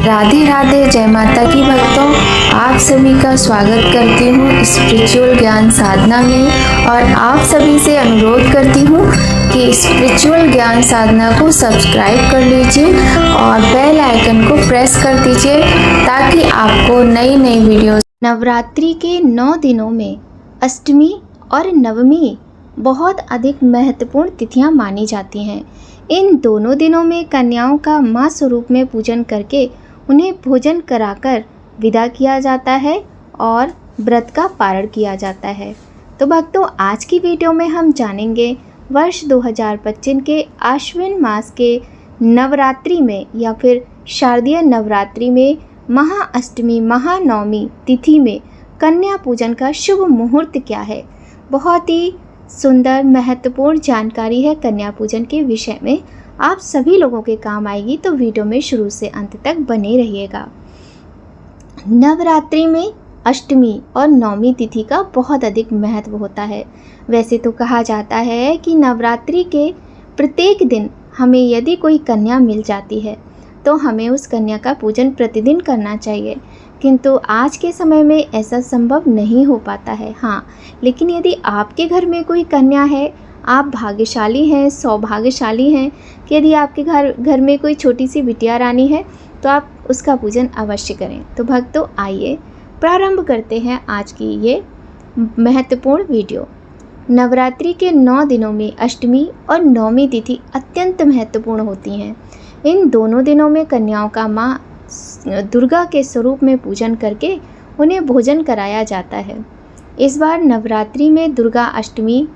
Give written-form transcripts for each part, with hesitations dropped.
राधे राधे, जय माता की भक्तों। आप सभी का स्वागत करती हूँ स्पिरिचुअल ज्ञान साधना में और आप सभी से अनुरोध करती हूँ कि स्पिरिचुअल ज्ञान साधना को सब्सक्राइब कर लीजिए और बेल आइकन को प्रेस कर दीजिए ताकि आपको नई नई वीडियो। नवरात्रि के 9 दिनों में अष्टमी और नवमी बहुत अधिक महत्वपूर्ण तिथियां मानी जाती हैं। इन दोनों दिनों में कन्याओं का मां स्वरूप में पूजन करके उन्हें भोजन कराकर विदा किया जाता है और व्रत का पारण किया जाता है। तो भक्तों, आज की वीडियो में हम जानेंगे वर्ष 2025 के आश्विन मास के नवरात्रि में या फिर शारदीय नवरात्रि में महाअष्टमी महानवमी तिथि में कन्या पूजन का शुभ मुहूर्त क्या है। बहुत ही सुंदर महत्वपूर्ण जानकारी है कन्या पूजन के विषय में, आप सभी लोगों के काम आएगी, तो वीडियो में शुरू से अंत तक बने रहिएगा। नवरात्रि में अष्टमी और नवमी तिथि का बहुत अधिक महत्व होता है। वैसे तो कहा जाता है कि नवरात्रि के प्रत्येक दिन हमें यदि कोई कन्या मिल जाती है तो हमें उस कन्या का पूजन प्रतिदिन करना चाहिए, किंतु आज के समय में ऐसा संभव नहीं हो पाता है। हाँ, लेकिन यदि आपके घर में कोई कन्या है, आप भाग्यशाली हैं, सौभाग्यशाली हैं कि यदि आपके घर में कोई छोटी सी बिटिया रानी है तो आप उसका पूजन अवश्य करें। तो भक्तों, आइए प्रारंभ करते हैं आज की ये महत्वपूर्ण वीडियो। नवरात्रि के 9 दिनों में अष्टमी और नवमी तिथि अत्यंत महत्वपूर्ण होती हैं। इन दोनों दिनों में कन्याओं का माँ दुर्गा के स्वरूप में पूजन करके उन्हें भोजन कराया जाता है। इस बार नवरात्रि में दुर्गा अष्टमी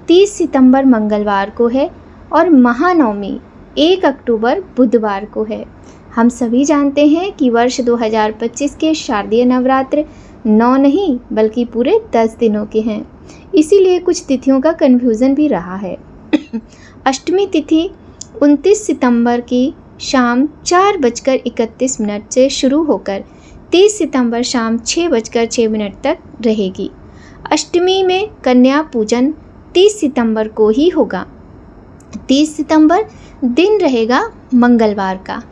30 सितंबर मंगलवार को है और महानवमी 1 अक्टूबर बुधवार को है। हम सभी जानते हैं कि वर्ष 2025 के शारदीय नवरात्र 9 नहीं बल्कि पूरे 10 दिनों के हैं, इसीलिए कुछ तिथियों का कन्फ्यूज़न भी रहा है। अष्टमी तिथि 29 सितंबर की शाम 4:31 से शुरू होकर 30 सितंबर शाम 6:06 तक रहेगी। अष्टमी में कन्या पूजन 30 सितंबर को ही होगा। 30 सितंबर दिन रहेगा मंगलवार का।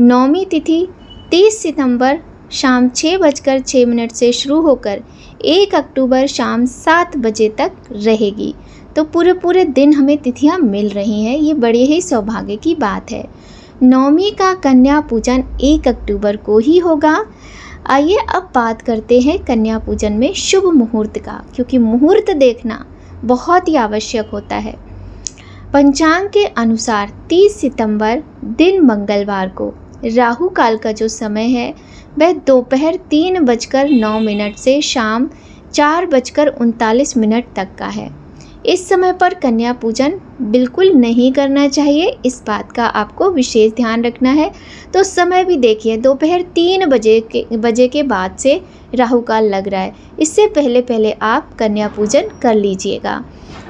नवमी तिथि 30 सितंबर शाम 6:06 से शुरू होकर 1 अक्टूबर शाम 7 बजे तक रहेगी। तो पूरे दिन हमें तिथियां मिल रही हैं, ये बड़े ही सौभाग्य की बात है। नवमी का कन्या पूजन 1 अक्टूबर को ही होगा। आइए अब बात करते हैं कन्या पूजन में शुभ मुहूर्त का, क्योंकि मुहूर्त देखना बहुत ही आवश्यक होता है। पंचांग के अनुसार 30 सितंबर दिन मंगलवार को राहु काल का जो समय है वह दोपहर 3:09 से शाम 4:39 तक का है। इस समय पर कन्या पूजन बिल्कुल नहीं करना चाहिए, इस बात का आपको विशेष ध्यान रखना है। तो समय भी देखिए, दोपहर 3 बजे के बाद से राहु काल लग रहा है, इससे पहले आप कन्या पूजन कर लीजिएगा,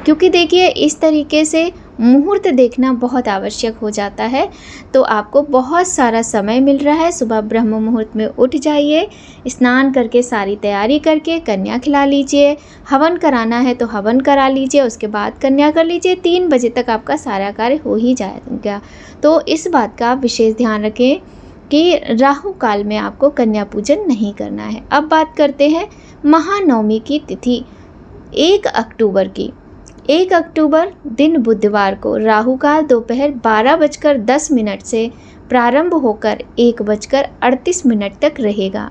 क्योंकि देखिए इस तरीके से मुहूर्त देखना बहुत आवश्यक हो जाता है। तो आपको बहुत सारा समय मिल रहा है। सुबह ब्रह्म मुहूर्त में उठ जाइए, स्नान करके सारी तैयारी करके कन्या खिला लीजिए। हवन कराना है तो हवन करा लीजिए, उसके बाद कन्या कर लीजिए। 3 बजे तक आपका सारा कार्य हो ही जाएगा। तो इस बात का आप विशेष ध्यान रखें कि राहु काल में आपको कन्या पूजन नहीं करना है। अब बात करते हैं महानवमी की तिथि 1 अक्टूबर की। 1 अक्टूबर दिन बुधवार को राहु काल दोपहर 12:10 से प्रारंभ होकर 1:38 तक रहेगा।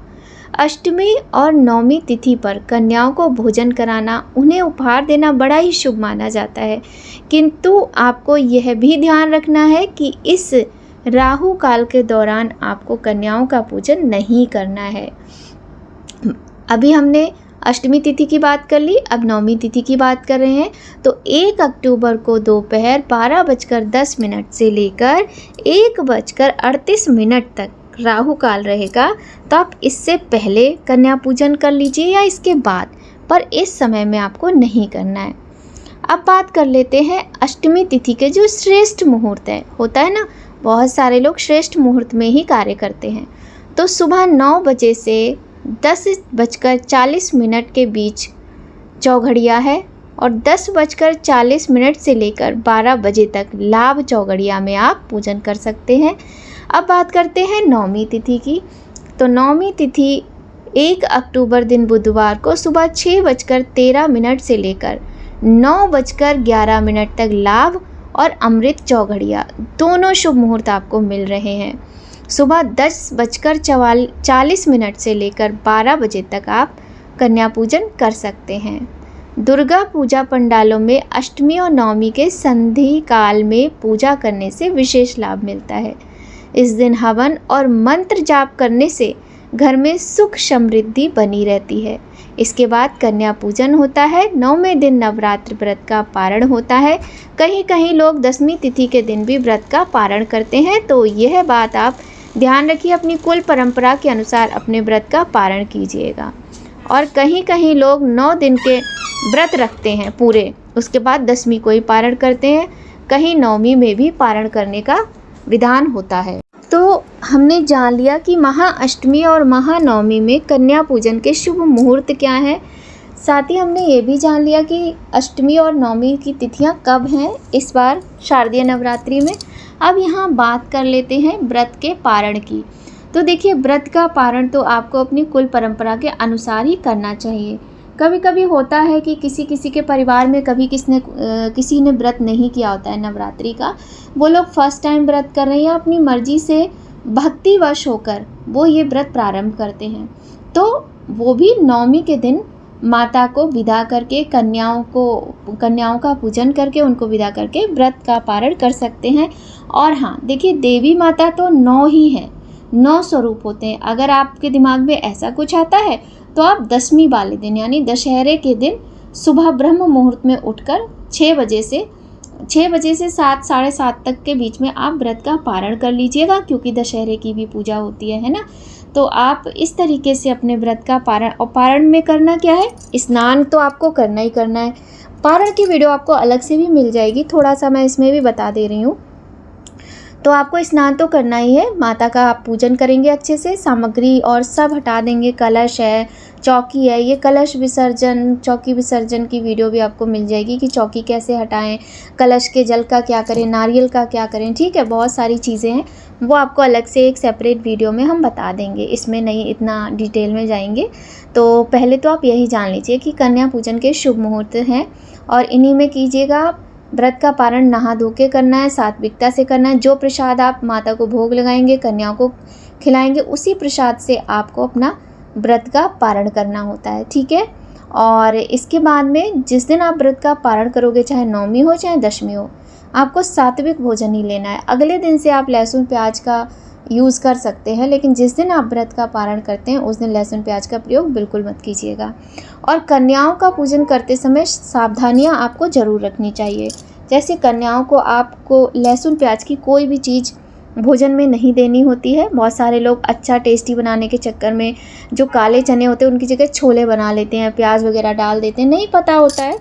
अष्टमी और नवमी तिथि पर कन्याओं को भोजन कराना, उन्हें उपहार देना बड़ा ही शुभ माना जाता है, किंतु आपको यह भी ध्यान रखना है कि इस राहु काल के दौरान आपको कन्याओं का पूजन नहीं करना है। अभी हमने अष्टमी तिथि की बात कर ली, अब नवमी तिथि की बात कर रहे हैं। तो 1 अक्टूबर को दोपहर 12:10 से लेकर 1:38 तक राहु काल रहेगा। तो आप इससे पहले कन्या पूजन कर लीजिए या इसके बाद, पर इस समय में आपको नहीं करना है। अब बात कर लेते हैं अष्टमी तिथि के जो श्रेष्ठ मुहूर्त है, होता है ना, बहुत सारे लोग श्रेष्ठ मुहूर्त में ही कार्य करते हैं। तो सुबह 9 बजे से 10:40 के बीच चौघड़िया है और 10:40 से लेकर 12 बजे तक लाभ चौघड़िया में आप पूजन कर सकते हैं। अब बात करते हैं नवमी तिथि की। तो नवमी तिथि 1 अक्टूबर दिन बुधवार को सुबह 6:13 से लेकर 9:11 तक लाभ और अमृत चौघड़िया दोनों शुभ मुहूर्त आपको मिल रहे हैं। सुबह 10:40 से लेकर 12 बजे तक आप कन्या पूजन कर सकते हैं। दुर्गा पूजा पंडालों में अष्टमी और नवमी के संधि काल में पूजा करने से विशेष लाभ मिलता है। इस दिन हवन और मंत्र जाप करने से घर में सुख समृद्धि बनी रहती है। इसके बाद कन्या पूजन होता है। 9वें दिन नवरात्र व्रत का पारण होता है। कहीं कहीं लोग 10वीं तिथि के दिन भी व्रत का पारण करते हैं। तो यह बात आप ध्यान रखिए, अपनी कुल परंपरा के अनुसार अपने व्रत का पारण कीजिएगा। और कहीं कहीं लोग 9 दिन के व्रत रखते हैं पूरे, उसके बाद 10वीं को ही पारण करते हैं। कहीं 9वीं में भी पारण करने का विधान होता है। तो हमने जान लिया कि महाअष्टमी और महानवमी में कन्या पूजन के शुभ मुहूर्त क्या हैं। साथ ही हमने ये भी जान लिया कि अष्टमी और नवमी की तिथियां कब हैं इस बार शारदीय नवरात्रि में। अब यहाँ बात कर लेते हैं व्रत के पारण की। तो देखिए, व्रत का पारण तो आपको अपनी कुल परंपरा के अनुसार ही करना चाहिए। कभी कभी होता है कि किसी के परिवार में कभी किसी ने व्रत नहीं किया होता है नवरात्रि का, वो लोग फर्स्ट टाइम व्रत कर रहे हैं या अपनी मर्जी से भक्तिवश होकर वो ये व्रत प्रारंभ करते हैं, तो वो भी नवमी के दिन माता को विदा करके कन्याओं का पूजन करके उनको विदा करके व्रत का पारण कर सकते हैं। और हाँ देखिए, देवी माता तो 9 ही है, 9 स्वरूप होते हैं। अगर आपके दिमाग में ऐसा कुछ आता है तो आप 10वीं वाले दिन यानी दशहरे के दिन सुबह ब्रह्म मुहूर्त में उठकर 6 बजे से 7 साढ़े 7 तक के बीच में आप व्रत का पारण कर लीजिएगा, क्योंकि दशहरे की भी पूजा होती है ना। तो आप इस तरीके से अपने व्रत का पारण, और पारण में करना क्या है, स्नान तो आपको करना ही करना है। पारण की वीडियो आपको अलग से भी मिल जाएगी, थोड़ा सा मैं इसमें भी बता दे रही हूँ। तो आपको स्नान तो करना ही है, माता का आप पूजन करेंगे अच्छे से, सामग्री और सब हटा देंगे। कलश है, चौकी है, ये कलश विसर्जन, चौकी विसर्जन की वीडियो भी आपको मिल जाएगी कि चौकी कैसे हटाएं, कलश के जल का क्या करें, नारियल का क्या करें, ठीक है, बहुत सारी चीज़ें हैं। वो आपको अलग से एक सेपरेट वीडियो में हम बता देंगे, इसमें नहीं इतना डिटेल में जाएंगे। तो पहले तो आप यही जान लीजिए कि कन्या पूजन के शुभ मुहूर्त हैं और इन्हीं में कीजिएगा। व्रत का पारण नहा धो के करना है, सात्विकता से करना है। जो प्रसाद आप माता को भोग लगाएंगे, कन्याओं को खिलाएंगे, उसी प्रसाद से आपको अपना व्रत का पारण करना होता है, ठीक है। और इसके बाद में जिस दिन आप व्रत का पारण करोगे, चाहे नवमी हो चाहे 10वीं हो, आपको सात्विक भोजन ही लेना है। अगले दिन से आप लहसुन प्याज का यूज़ कर सकते हैं, लेकिन जिस दिन आप व्रत का पारण करते हैं उस दिन लहसुन प्याज का प्रयोग बिल्कुल मत कीजिएगा। और कन्याओं का पूजन करते समय सावधानियां आपको ज़रूर रखनी चाहिए। जैसे कन्याओं को आपको लहसुन प्याज की कोई भी चीज़ भोजन में नहीं देनी होती है। बहुत सारे लोग अच्छा टेस्टी बनाने के चक्कर में जो काले चने होते हैं उनकी जगह छोले बना लेते हैं, प्याज वगैरह डाल देते हैं, नहीं पता होता है।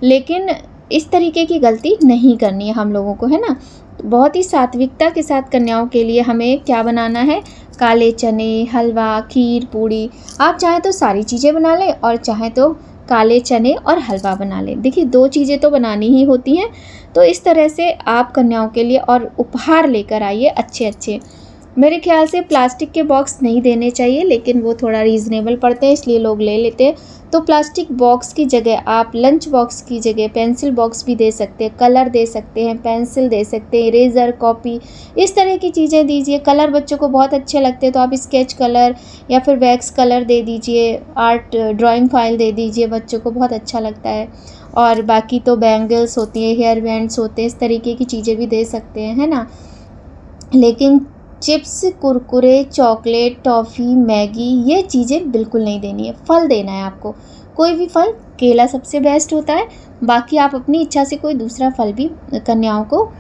लेकिन इस तरीके की गलती नहीं करनी है हम लोगों को, है ना। बहुत ही सात्विकता के साथ कन्याओं के लिए हमें क्या बनाना है, काले चने, हलवा, खीर, पूड़ी, आप चाहें तो सारी चीज़ें बना लें और चाहें तो काले चने और हलवा बना लें। देखिए 2 चीज़ें तो बनानी ही होती हैं। तो इस तरह से आप कन्याओं के लिए और उपहार लेकर आइए अच्छे अच्छे। मेरे ख्याल से प्लास्टिक के बॉक्स नहीं देने चाहिए, लेकिन वो थोड़ा रीज़नेबल पड़ते हैं इसलिए लोग ले लेते हैं। तो प्लास्टिक बॉक्स की जगह आप लंच बॉक्स की जगह पेंसिल बॉक्स भी दे सकते हैं, कलर दे सकते हैं, पेंसिल दे सकते हैं, इरेज़र, कॉपी, इस तरह की चीज़ें दीजिए। कलर बच्चों को बहुत अच्छे लगते हैं तो आप स्केच कलर या फिर वैक्स कलर दे दीजिए, आर्ट ड्राइंग फाइल दे दीजिए, बच्चों को बहुत अच्छा लगता है। और बाकी तो बैंगल्स होती है, हेयर बैंड्स होते हैं, इस तरीके की चीज़ें भी दे सकते हैं, है ना। लेकिन chips, Kurkure, chocolate, toffee, Maggi, ये चीज़ें बिल्कुल नहीं देनी है। फल देना है आपको, कोई भी फल, केला सबसे बेस्ट होता है। बाकी आप अपनी इच्छा से कोई दूसरा फल भी कन्याओं को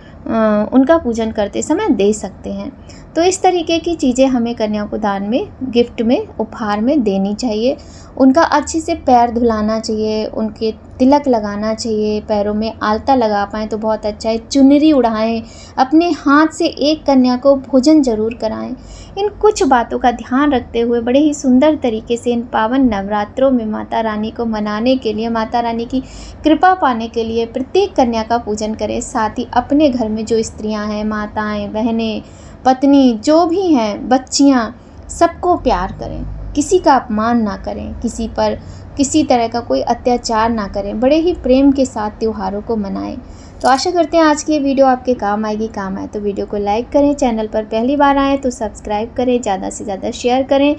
उनका पूजन करते समय दे सकते हैं। तो इस तरीके की चीज़ें हमें कन्याओं को दान में, गिफ्ट में, उपहार में देनी चाहिए। उनका अच्छे से पैर धुलाना चाहिए, उनके तिलक लगाना चाहिए, पैरों में आलता लगा पाएँ तो बहुत अच्छा है। चुनरी उड़ाएं, अपने हाथ से एक कन्या को भोजन जरूर कराएं। इन कुछ बातों का ध्यान रखते हुए बड़े ही सुंदर तरीके से इन पावन नवरात्रों में माता रानी को मनाने के लिए, माता रानी की कृपा कृपा पाने के लिए प्रत्येक कन्या का पूजन करें। साथ ही अपने घर में जो स्त्रियां हैं, माताएं, बहनें, पत्नी जो भी हैं, बच्चियां, सबको प्यार करें, किसी का अपमान ना करें, किसी पर किसी तरह का कोई अत्याचार ना करें, बड़े ही प्रेम के साथ त्योहारों को मनाएं। तो आशा करते हैं आज की ये वीडियो आपके काम आएगी। काम आए तो वीडियो को लाइक करें, चैनल पर पहली बार आएँ तो सब्सक्राइब करें, ज़्यादा से ज़्यादा शेयर करें।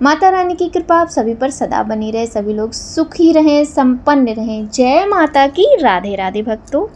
माता रानी की कृपा आप सभी पर सदा बनी रहे, सभी लोग सुखी रहें, संपन्न रहें। जय माता की। राधे राधे भक्तों।